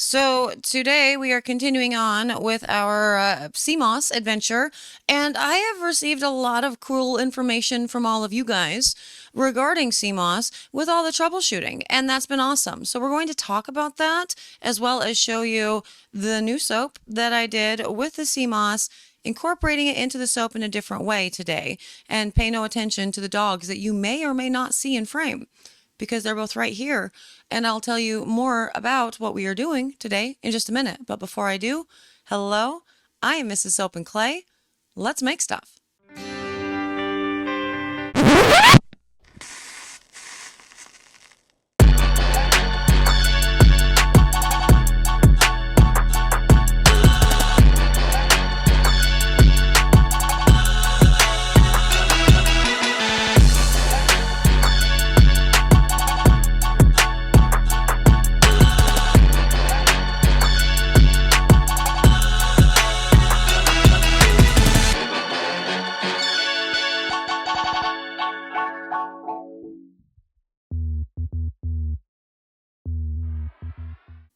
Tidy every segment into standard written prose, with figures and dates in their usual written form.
So today we are continuing on with our CMOS adventure, and I have received a lot of cool information from all of you guys regarding CMOS with all the troubleshooting, and that's been awesome. So we're going to talk about that as well as show you the new soap that I did with the CMOS, incorporating it into the soap in a different way today, and pay no attention to the dogs that you may or may not see in frame, because they're both right here. And I'll tell you more about what we are doing today in just a minute. But before I do, hello, I am Mrs. Soap and Clay. Let's make stuff.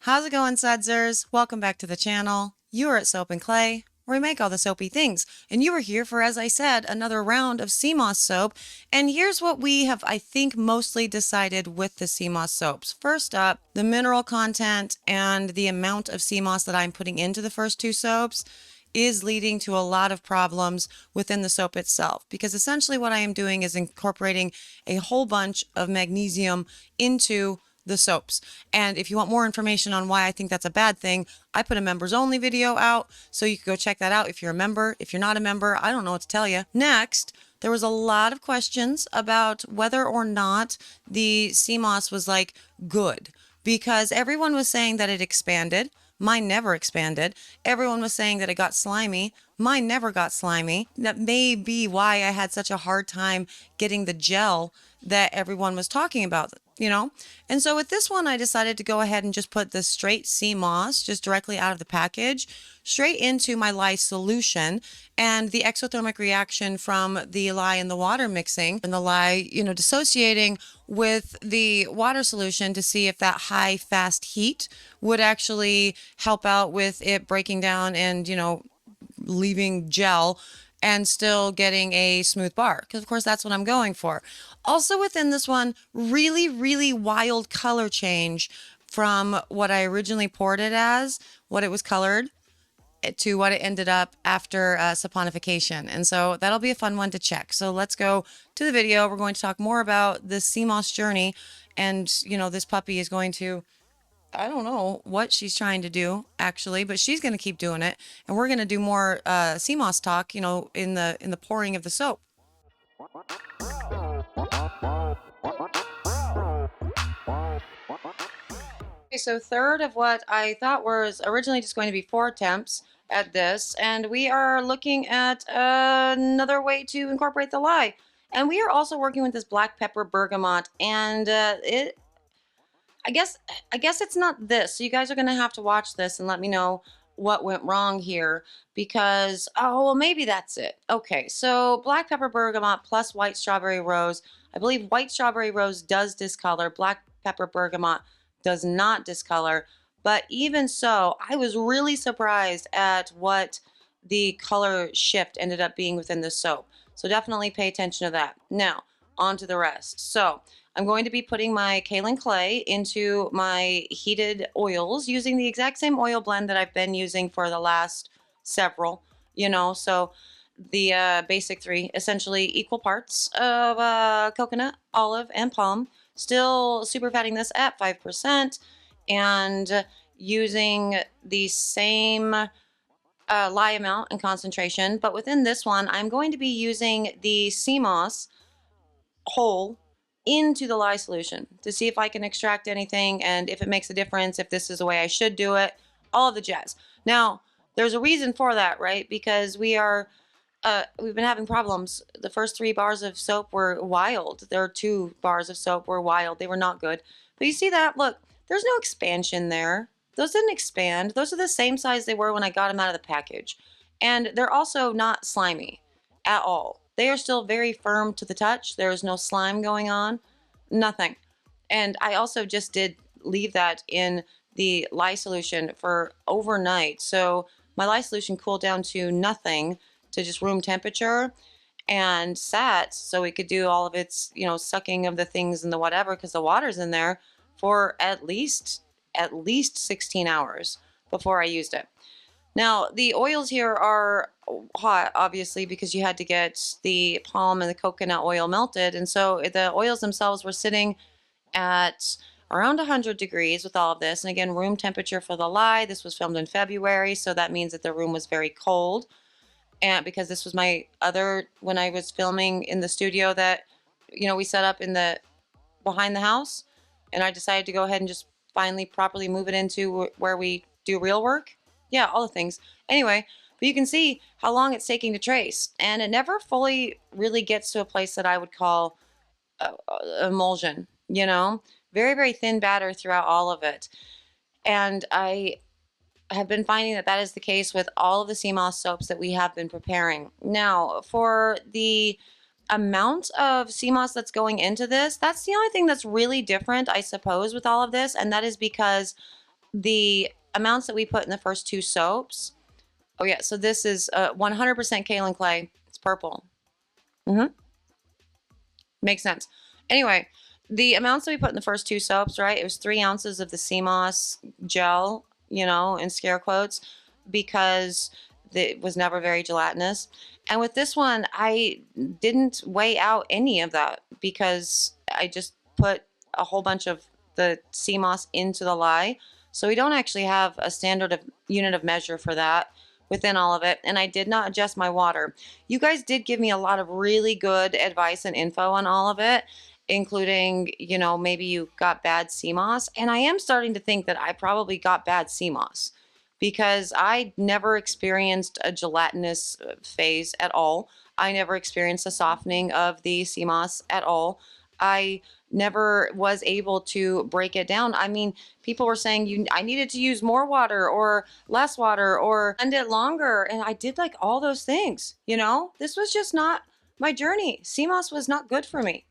How's it going, Sudsers? Welcome back to the channel. You are at Soap and Clay, where we make all the soapy things. And you are here for, as I said, another round of CMOS soap. And here's what we have, I think, mostly decided with the CMOS soaps. First up, the mineral content and the amount of CMOS that I'm putting into the first two soaps is leading to a lot of problems within the soap itself, because essentially what I am doing is incorporating a whole bunch of magnesium into the soaps. And if you want more information on why I think that's a bad thing, I put a members only video out, so you can go check that out if you're a member. If you're not a member, I don't know what to tell you. Next, there was a lot of questions about whether or not the CMOS was like good, because everyone was saying that it expanded. Mine never expanded. Everyone was saying that it got slimy. Mine never got slimy. That may be why I had such a hard time getting the gel that everyone was talking about, you know? And so with this one, I decided to go ahead and just put the straight sea moss, just directly out of the package, straight into my lye solution, and the exothermic reaction from the lye and the water mixing, and the lye, dissociating with the water solution to see if that high, fast heat would actually help out with it breaking down and, leaving gel and still getting a smooth bar, because of course that's what I'm going for. Also within this one, really, really wild color change from what I originally poured it as, what it was colored, to what it ended up after saponification. And so that'll be a fun one to check. So let's go to the video. We're going to talk more about the CMOS journey, and this puppy is going to, I don't know what she's trying to do actually, but she's going to keep doing it, and we're going to do more CMOS talk, in the pouring of the soap. Okay, so third of what I thought was originally just going to be 4 attempts at this, and we are looking at another way to incorporate the lye. And we are also working with this black pepper bergamot, and I guess it's not this. So you guys are going to have to watch this and let me know what went wrong here, because, oh, well, maybe that's it. Okay, so black pepper bergamot plus white strawberry rose. I believe white strawberry rose does discolor. Black pepper bergamot does not discolor. But even so, I was really surprised at what the color shift ended up being within the soap. So definitely pay attention to that. Now, on to the rest. So I'm going to be putting my kaolin clay into my heated oils using the exact same oil blend that I've been using for the last several, so the basic 3, essentially equal parts of coconut, olive, and palm. Still super fatting this at 5%, and using the same lye amount and concentration. But within this one, I'm going to be using the CMOS whole into the lye solution to see if I can extract anything, and if it makes a difference, if this is the way I should do it, all of the jazz. Now, there's a reason for that, right? Because we've been having problems. The first 3 bars of soap were wild. There are 2 bars of soap were wild. They were not good. But you see that? Look, there's no expansion there. Those didn't expand. Those are the same size they were when I got them out of the package. And they're also not slimy at all. They are still very firm to the touch. There is no slime going on, nothing. And I also just did leave that in the lye solution for overnight. So my lye solution cooled down to nothing, to just room temperature, and sat so it could do all of its, sucking of the things and the whatever, because the water's in there, for at least 16 hours before I used it. Now, the oils here are hot, obviously, because you had to get the palm and the coconut oil melted. And so the oils themselves were sitting at around 100 degrees with all of this. And again, room temperature for the lye. This was filmed in February, so that means that the room was very cold. And because this was my other, when I was filming in the studio that, we set up in the behind the house, and I decided to go ahead and just finally properly move it into where we do real work. Yeah, all the things. Anyway, but you can see how long it's taking to trace, and it never fully really gets to a place that I would call emulsion, very, very thin batter throughout all of it. And I have been finding that that is the case with all of the sea moss soaps that we have been preparing. Now, for the amount of sea moss that's going into this, that's the only thing that's really different, I suppose, with all of this, and that is because the amounts that we put in the first two soaps. Oh yeah, so this is 100% kaolin clay. It's purple. Makes sense. Anyway, the amounts that we put in the first two soaps, right? It was 3 ounces of the sea moss gel, in scare quotes, because it was never very gelatinous. And with this one, I didn't weigh out any of that because I just put a whole bunch of the sea moss into the lye. So we don't actually have a standard unit of measure for that within all of it. And I did not adjust my water. You guys did give me a lot of really good advice and info on all of it, including, maybe you got bad sea moss. And I am starting to think that I probably got bad sea moss, because I never experienced a gelatinous phase at all. I never experienced a softening of the sea moss at all. I never was able to break it down. I mean, people were saying I needed to use more water or less water or blend it longer. And I did like all those things, This was just not my journey. Sea moss was not good for me.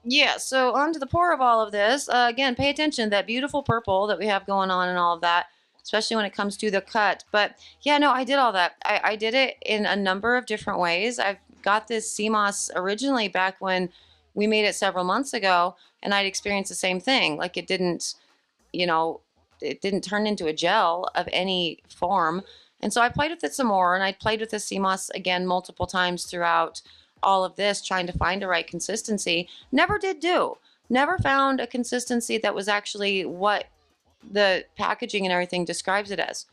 Yeah, so on to the pour of all of this. Again, pay attention to that beautiful purple that we have going on and all of that, especially when it comes to the cut. But yeah, no, I did all that. I did it in a number of different ways. I've got this sea moss originally back when we made it several months ago, and I'd experienced the same thing. Like it didn't turn into a gel of any form. And so I played with it some more, and I played with the sea moss again multiple times throughout all of this, trying to find a right consistency. Never did do. Never found a consistency that was actually what the packaging and everything describes it as.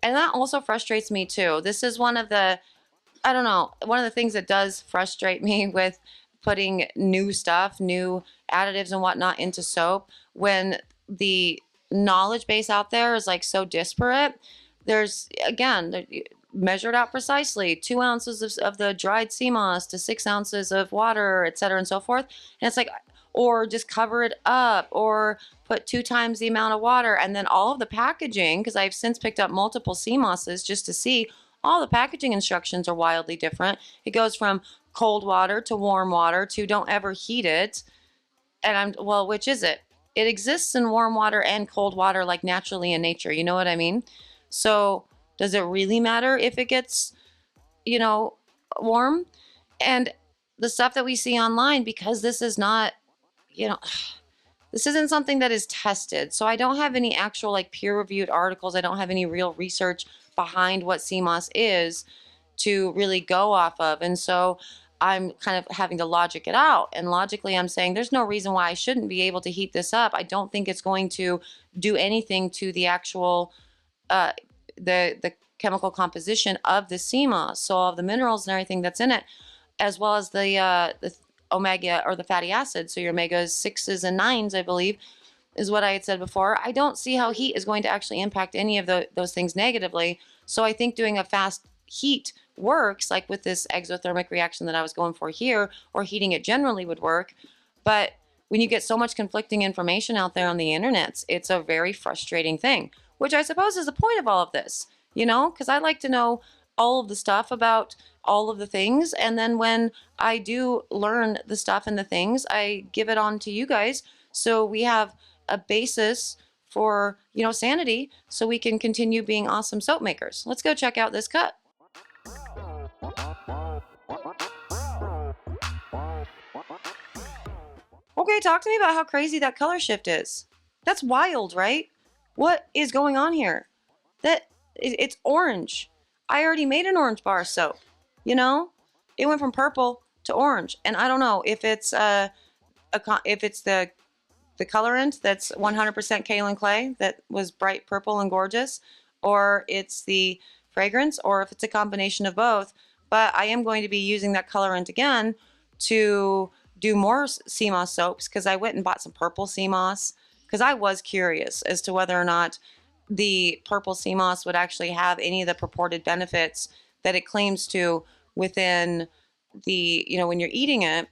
And that also frustrates me too. This is one of the, I don't know, one of the things that does frustrate me with putting new stuff, new additives and whatnot into soap, when the knowledge base out there is like so disparate. There's, again, measured out precisely 2 ounces of the dried sea moss to 6 ounces of water, etc. and so forth. And it's like, or just cover it up, or put 2 times the amount of water. And then all of the packaging, because I've since picked up multiple sea mosses just to see, all the packaging instructions are wildly different. It goes from cold water to warm water to don't ever heat it. And well, which is it? It exists in warm water and cold water, like naturally in nature. You know what I mean? So does it really matter if it gets, warm? And the stuff that we see online, because this is not, this isn't something that is tested. So I don't have any actual like peer-reviewed articles. I don't have any real research behind what sea moss is to really go off of. And so I'm kind of having to logic it out. And logically, I'm saying there's no reason why I shouldn't be able to heat this up. I don't think it's going to do anything to the actual the chemical composition of the sea moss, so all of the minerals and everything that's in it, as well as the omega or the fatty acids, so your omega 6s and 9s, I believe, is what I had said before. I don't see how heat is going to actually impact any of those things negatively. So I think doing a fast heat works, like with this exothermic reaction that I was going for here, or heating it generally would work. But when you get so much conflicting information out there on the internet, it's a very frustrating thing, which I suppose is the point of all of this, because I like to know all of the stuff about all of the things. And then when I do learn the stuff and the things, I give it on to you guys. So we have a basis for, sanity, so we can continue being awesome soap makers. Let's go check out this cut. Okay, talk to me about how crazy that color shift is. That's wild, right? What is going on here? It's orange. I already made an orange bar soap. You know, it went from purple to orange, and I don't know if it's if it's the colorant that's 100% kaolin clay that was bright purple and gorgeous, or it's the fragrance, or if it's a combination of both. But I am going to be using that colorant again to do more sea moss soaps, because I went and bought some purple sea moss because I was curious as to whether or not the purple sea moss would actually have any of the purported benefits that it claims to within the, when you're eating it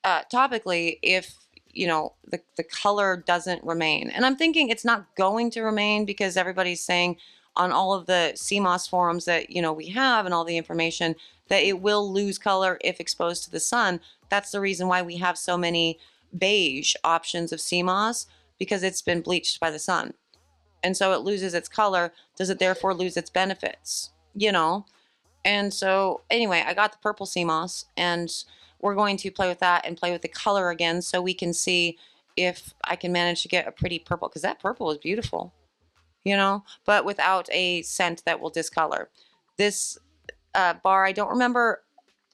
topically, if the color doesn't remain. And I'm thinking it's not going to remain, because everybody's saying on all of the sea moss forums that we have and all the information that it will lose color if exposed to the sun. That's the reason why we have so many beige options of sea moss, because it's been bleached by the sun. And so it loses its color. Does it therefore lose its benefits? And so anyway, I got the purple sea moss, and we're going to play with that and play with the color again, so we can see if I can manage to get a pretty purple, because that purple is beautiful, but without a scent that will discolor. This bar, I don't remember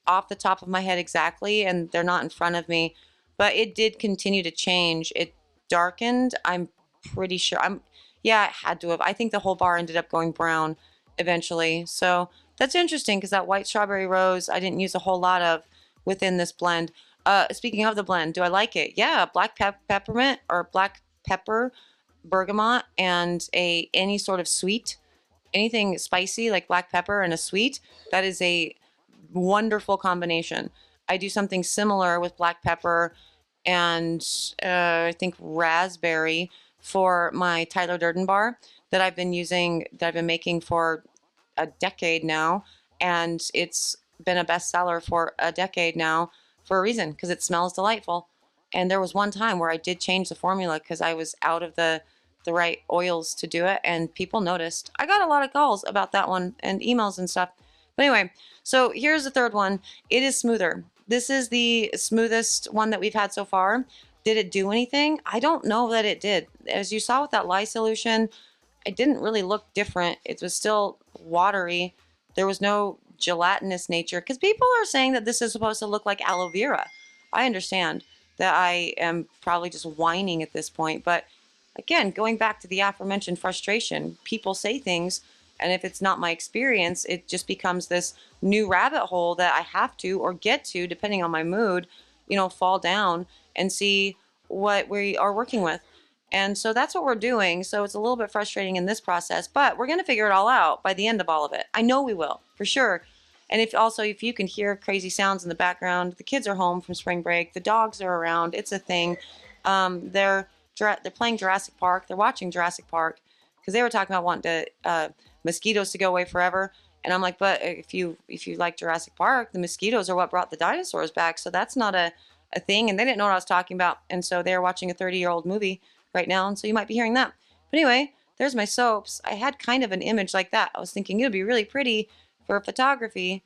off the top of my head exactly, and they're not in front of me, but it did continue to change. It darkened, I'm pretty sure. Yeah, it had to have. I think the whole bar ended up going brown eventually. So that's interesting, because that white strawberry rose I didn't use a whole lot of within this blend. Speaking of the blend, do I like it? Yeah, black peppermint or black pepper, bergamot, and any sort of sweet, anything spicy like black pepper and a sweet. That is a wonderful combination. I do something similar with black pepper and I think raspberry for my Tyler Durden bar that I've been making for a decade now, and it's been a bestseller for a decade now for a reason, because it smells delightful. And there was one time where I did change the formula because I was out of the right oils to do it, and people noticed. I got a lot of calls about that one and emails and stuff. But anyway, so here's the third one. It is smoother. This is the smoothest one that we've had so far. Did it do anything? I don't know that it did. As you saw with that lye solution, it didn't really look different. It was still watery. There was no gelatinous nature, because people are saying that this is supposed to look like aloe vera. I understand that I am probably just whining at this point, but again, going back to the aforementioned frustration, people say things, and if it's not my experience, it just becomes this new rabbit hole that I have to, or get to, depending on my mood, fall down and see what we are working with. And so that's what we're doing. So it's a little bit frustrating in this process, but we're going to figure it all out by the end of all of it. I know we will, for sure. And if you can hear crazy sounds in the background, the kids are home from spring break, the dogs are around, it's a thing. They're playing Jurassic Park, they're watching Jurassic Park, because they were talking about wanting mosquitoes to go away forever. And I'm like, but if you like Jurassic Park, the mosquitoes are what brought the dinosaurs back, so that's not a thing. And they didn't know what I was talking about, and so they're watching a 30-year-old movie right now, and so you might be hearing that. But anyway, there's my soaps. I had kind of an image like that. I was thinking it would be really pretty for photography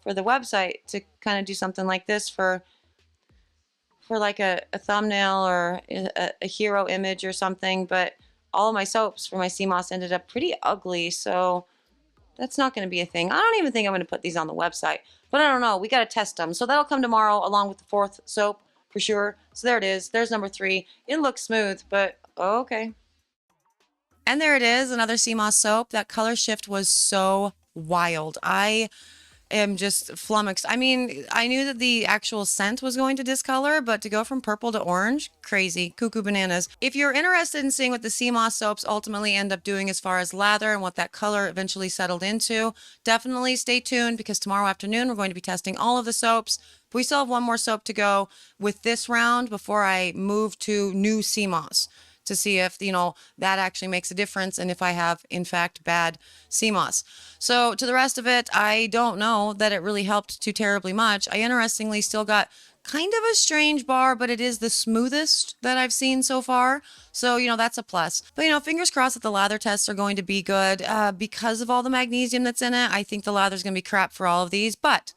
for the website, to kind of do something like this for like a thumbnail or a hero image or something. But all of my soaps for my sea moss ended up pretty ugly, so that's not going to be a thing. I don't even think I'm going to put these on the website, but I don't know. We got to test them. So that'll come tomorrow along with the fourth soap for sure. So there it is. There's number 3. It looks smooth, but okay. And there it is, another sea moss soap. That color shift was so wild. I am just flummoxed. I mean, I knew that the actual scent was going to discolor, but to go from purple to orange, crazy, cuckoo bananas. If you're interested in seeing what the sea moss soaps ultimately end up doing as far as lather and what that color eventually settled into, definitely stay tuned, because tomorrow afternoon we're going to be testing all of the soaps. We still have one more soap to go with this round before I move to new sea moss. to see if, that actually makes a difference and if I have, in fact, bad sea moss. So to the rest of it, I don't know that it really helped too terribly much. I interestingly still got kind of a strange bar, but it is the smoothest that I've seen so far. So, that's a plus. But, fingers crossed that the lather tests are going to be good. Because of all the magnesium that's in it, I think the lather's going to be crap for all of these. But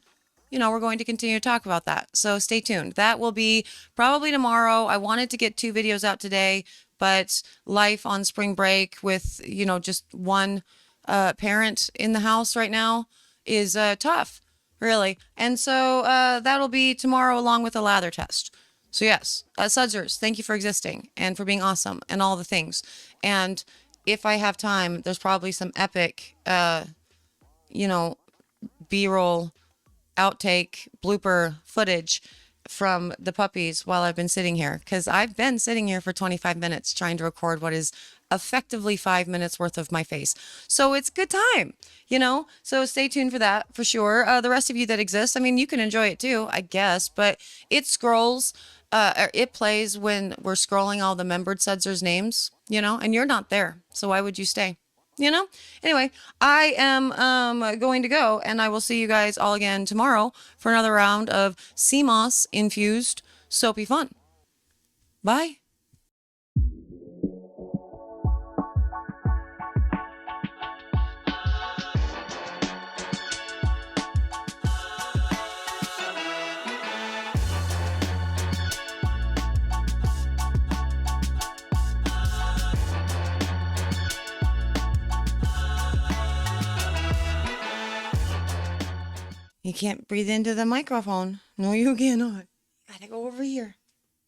we're going to continue to talk about that. So stay tuned. That will be probably tomorrow. I wanted to get 2 videos out today, but life on spring break with, just one parent in the house right now is tough, really. And so that'll be tomorrow along with a lather test. So yes, Sudsers, thank you for existing and for being awesome and all the things. And if I have time, there's probably some epic, B-roll outtake blooper footage from the puppies while I've been sitting here, because I've been sitting here for 25 minutes trying to record what is effectively 5 minutes worth of my face. So it's good time, so stay tuned for that for sure. The rest of you that exist, you can enjoy it too, I guess, but it scrolls, it plays when we're scrolling all the membered Sudsers names, and you're not there. So why would you stay? Anyway, I am going to go, and I will see you guys all again tomorrow for another round of sea moss infused soapy fun. Bye. You can't breathe into the microphone. No, you cannot. You gotta go over here.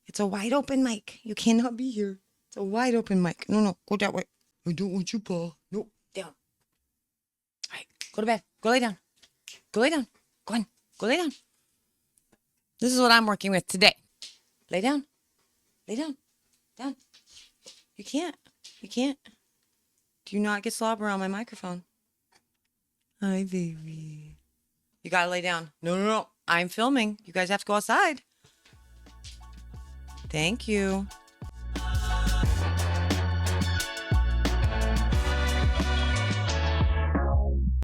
It's a wide open mic. You cannot be here. It's a wide open mic. No, go that way. I don't want you, Paul. No, down. All right, go to bed. Go lay down. Go lay down. Go on. Go lay down. This is what I'm working with today. Lay down. Lay down. Down. You can't. You can't. Do not get slobber on my microphone. Hi, baby. You gotta lay down. No. I'm filming. You guys have to go outside. Thank you.